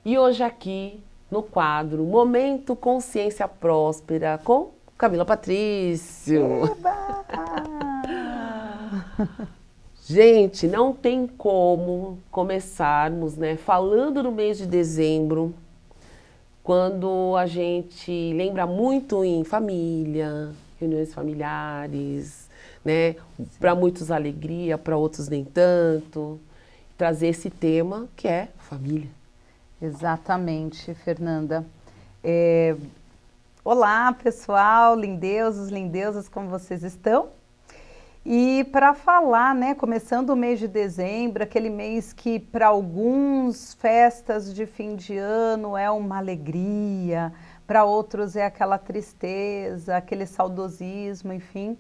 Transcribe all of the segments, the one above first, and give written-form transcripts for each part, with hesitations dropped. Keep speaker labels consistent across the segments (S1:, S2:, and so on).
S1: E hoje aqui no quadro Momento Consciência Próspera com Camila Patrício.
S2: Eba!
S1: Gente, não tem como começarmos, né, falando no mês de dezembro, quando a gente lembra muito em família, reuniões familiares, né? Para muitos alegria, para outros nem tanto. Trazer esse tema que é família.
S2: Exatamente, Fernanda. Olá, pessoal, lindeusos, lindeusas, como vocês estão? E para falar, né, começando o mês de dezembro, aquele mês que para alguns festas de fim de ano é uma alegria, para outros é aquela tristeza, aquele saudosismo, enfim.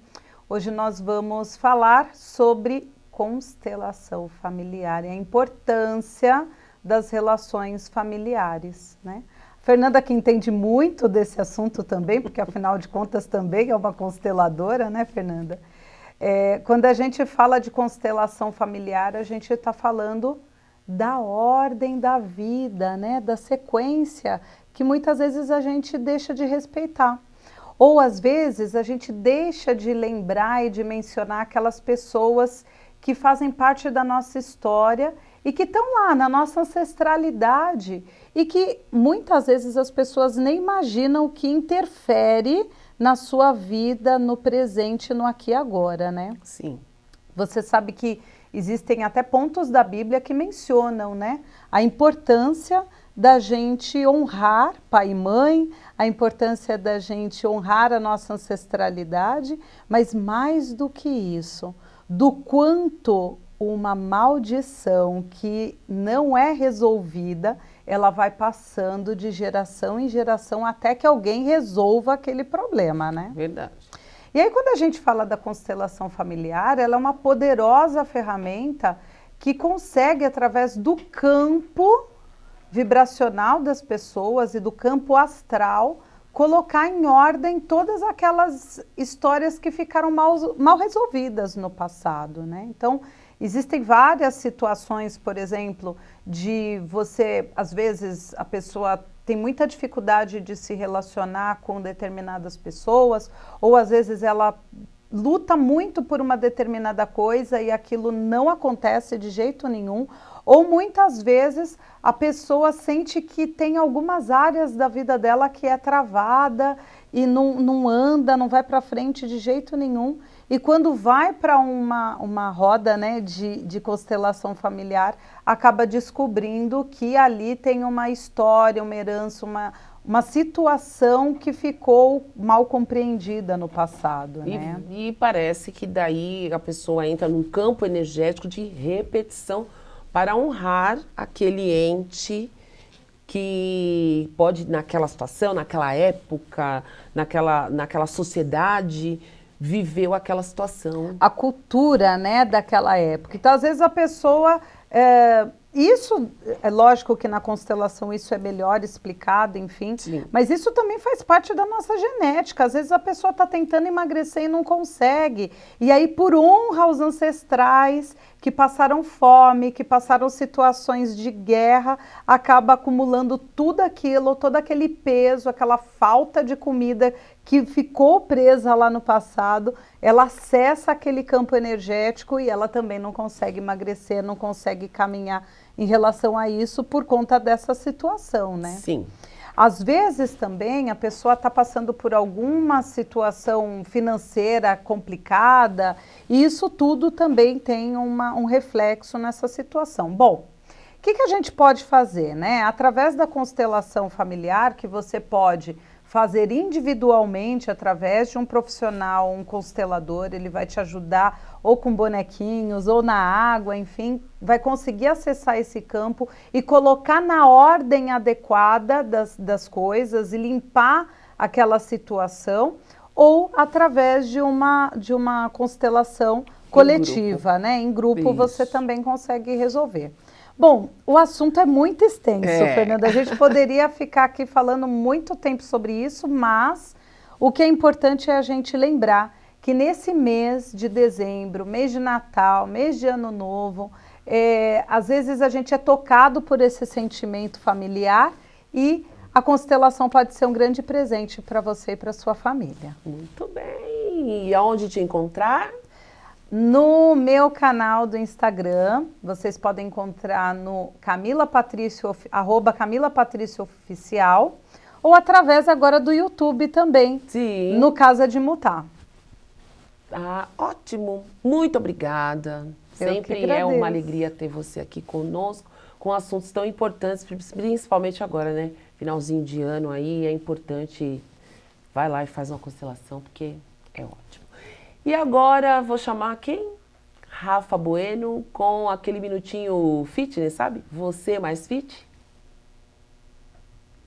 S2: Hoje nós vamos falar sobre constelação familiar e a importância das relações familiares, né? Fernanda que entende muito desse assunto também, porque afinal de contas também é uma consteladora, né, Fernanda? Quando a gente fala de constelação familiar, a gente está falando da ordem da vida, né? Da sequência que muitas vezes a gente deixa de respeitar. Ou às vezes a gente deixa de lembrar e de mencionar aquelas pessoas que fazem parte da nossa história e que estão lá na nossa ancestralidade e que muitas vezes as pessoas nem imaginam o que interfere na sua vida, no presente, no aqui e agora, né?
S1: Sim.
S2: Você sabe que existem até pontos da Bíblia que mencionam, né, a importância da gente honrar pai e mãe, a importância da gente honrar a nossa ancestralidade, mas mais do que isso, do quanto uma maldição que não é resolvida, ela vai passando de geração em geração até que alguém resolva aquele problema, né?
S1: Verdade.
S2: E aí, quando a gente fala da constelação familiar, ela é uma poderosa ferramenta que consegue, através do campo vibracional das pessoas e do campo astral, colocar em ordem todas aquelas histórias que ficaram mal resolvidas no passado, né? Então, existem várias situações, por exemplo, de você, às vezes, a pessoa tem muita dificuldade de se relacionar com determinadas pessoas, ou às vezes ela luta muito por uma determinada coisa e aquilo não acontece de jeito nenhum, ou muitas vezes a pessoa sente que tem algumas áreas da vida dela que é travada e não anda, não vai para frente de jeito nenhum. E quando vai para uma roda, né, de constelação familiar, acaba descobrindo que ali tem uma história, uma herança, uma situação que ficou mal compreendida no passado, né?
S1: E parece que daí a pessoa entra num campo energético de repetição para honrar aquele ente que pode, naquela situação, naquela época, naquela sociedade, viveu aquela situação.
S2: A cultura, né, daquela época. Então, às vezes a pessoa... isso, é lógico que na constelação isso é melhor explicado, enfim,
S1: Sim.
S2: mas isso também faz parte da nossa genética. Às vezes a pessoa está tentando emagrecer e não consegue. E aí, por honra aos ancestrais que passaram fome, que passaram situações de guerra, acaba acumulando tudo aquilo, todo aquele peso, aquela falta de comida que ficou presa lá no passado, ela acessa aquele campo energético e ela também não consegue emagrecer, não consegue caminhar em relação a isso por conta dessa situação, né?
S1: Sim.
S2: Às vezes também a pessoa está passando por alguma situação financeira complicada e isso tudo também tem um reflexo nessa situação. Bom, o que a gente pode fazer, né? Através da constelação familiar, que você pode fazer individualmente através de um profissional, um constelador, ele vai te ajudar ou com bonequinhos ou na água, enfim, vai conseguir acessar esse campo e colocar na ordem adequada das coisas e limpar aquela situação, ou através de uma constelação coletiva, né? Em grupo você também consegue resolver. Bom, o assunto é muito extenso, Fernanda. A gente poderia ficar aqui falando muito tempo sobre isso, mas o que é importante é a gente lembrar que nesse mês de dezembro, mês de Natal, mês de Ano Novo, às vezes a gente é tocado por esse sentimento familiar e a constelação pode ser um grande presente para você e para sua família.
S1: Muito bem. E aonde te encontrar?
S2: No meu canal do Instagram, vocês podem encontrar no @CamilaPatricioOficial, ou através agora do YouTube também,
S1: Sim.
S2: no Casa de Mutar.
S1: Ah, ótimo. Muito obrigada. Sempre é uma alegria ter você aqui conosco, com assuntos tão importantes, principalmente agora, né? Finalzinho de ano aí, é importante. Vai lá e faz uma constelação, porque é ótimo. E agora vou chamar quem? Rafa Bueno com aquele minutinho fitness, sabe? Você mais fit?